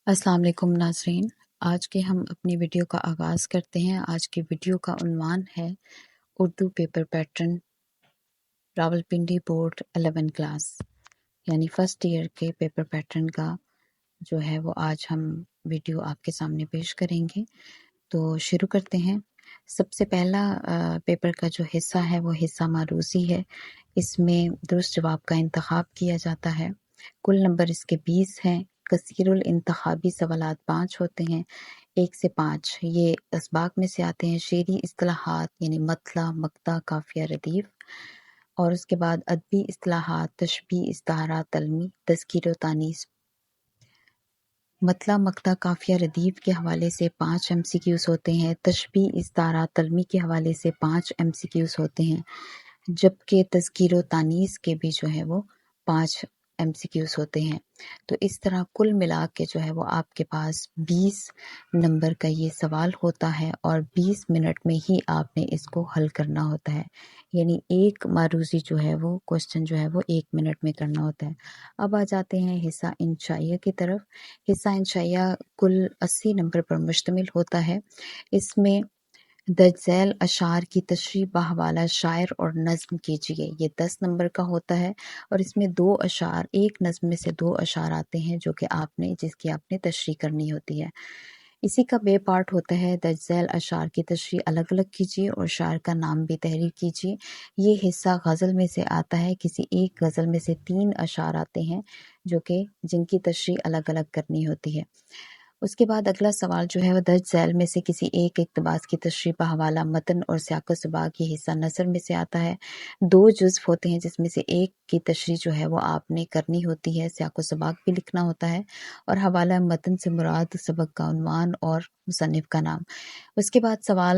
السلام علیکم ناظرین، آج کے ہم اپنی ویڈیو کا آغاز کرتے ہیں۔ آج کی ویڈیو کا عنوان ہے Urdu paper pattern Rawalpindi board 11 class, یعنی فرسٹ ایئر کے پیپر پیٹرن کا جو ہے وہ آج ہم ویڈیو آپ کے سامنے پیش کریں گے۔ تو شروع کرتے ہیں۔ سب سے پہلا پیپر کا جو حصہ ہے وہ حصہ معروضی ہے۔ اس میں درست جواب کا انتخاب کیا جاتا ہے۔ کل نمبر اس کے 20 ہیں۔ کثیر الانتخابی سوالات 5 ہوتے ہیں، 1 سے 5 یہ اسباق میں سے آتے ہیں۔ شعری اصطلاحات یعنی مطلع، مقطع، قافیہ، ردیف، اور اس کے بعد ادبی اصطلاحات، تشبیہ، استعارہ، تلمیح، تذکیر و تانیث۔ مطلع، مقطع، قافیہ، ردیف کے حوالے سے 5 MCQs ہوتے ہیں۔ تشبیہ، استعارہ، تلمیح کے حوالے سے 5 MCQs ہوتے ہیں، جبکہ تذکیر و تانیث کے بھی جو ہے وہ 5 MCQs ہوتے ہیں۔ تو اس طرح کل ملا کے جو ہے وہ آپ کے پاس 20 نمبر کا یہ سوال ہوتا ہے، اور 20 منٹ میں ہی آپ نے اس کو حل کرنا ہوتا ہے، یعنی ایک معروضی جو ہے وہ کوشچن جو ہے وہ 1 منٹ میں کرنا ہوتا ہے۔ اب آ جاتے ہیں حصہ انشائیہ کی طرف۔ حصہ انشائیہ کل 80 نمبر پر مشتمل ہوتا ہے۔ اس میں درج ذیل اشعار کی تشریح بحوالہ شاعر اور نظم کیجیے، یہ 10 نمبر کا ہوتا ہے، اور اس میں 2 اشعار، ایک نظم میں سے 2 اشعار آتے ہیں جو کہ جس کی آپ نے تشریح کرنی ہوتی ہے۔ اسی کا بے پارٹ ہوتا ہے درج ذیل اشعار کی تشریح الگ الگ کیجیے اور شاعر کا نام بھی تحریر کیجیے۔ یہ حصہ غزل میں سے آتا ہے۔ کسی ایک غزل میں سے 3 اشعار آتے ہیں جن کی تشریح الگ الگ کرنی ہوتی ہے۔ اس کے بعد اگلا سوال جو ہے وہ درج ذیل میں سے کسی ایک اقتباس کی تشریح بحوالہ متن اور سیاق و سباق، یہ حصہ نثر میں سے آتا ہے۔ 2 جزو ہوتے ہیں جس میں سے ایک کی تشریح جو ہے وہ آپ نے کرنی ہوتی ہے، سیاق و سباق بھی لکھنا ہوتا ہے، اور حوالہ متن سے مراد سبق کا عنوان اور مصنف کا نام۔ اس کے بعد سوال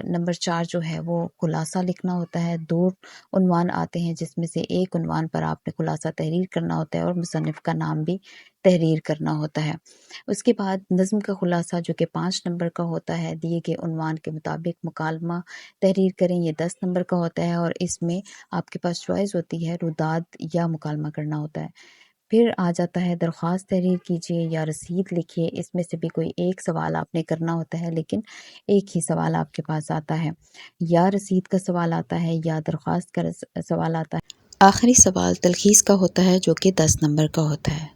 نمبر 4 جو ہے وہ خلاصہ لکھنا ہوتا ہے۔ 2 عنوان آتے ہیں جس میں سے ایک عنوان پر آپ نے خلاصہ تحریر کرنا ہوتا ہے اور مصنف کا نام بھی تحریر کرنا ہوتا ہے۔ اس کے بعد نظم کا خلاصہ جو کہ 5 نمبر کا ہوتا ہے، دیے گئے عنوان کے مطابق مکالمہ تحریر کریں، یہ 10 نمبر کا ہوتا ہے، اور اس میں آپ کے پاس چوائس ہوتی ہے روداد یا مکالمہ کرنا ہوتا ہے۔ پھر آ جاتا ہے درخواست تحریر کیجیے یا رسید لکھیے، اس میں سے بھی کوئی ایک سوال آپ نے کرنا ہوتا ہے، لیکن ایک ہی سوال آپ کے پاس آتا ہے، یا رسید کا سوال آتا ہے یا درخواست کا سوال آتا ہے۔ آخری سوال تلخیص کا ہوتا ہے جو کہ 10 نمبر کا ہوتا ہے۔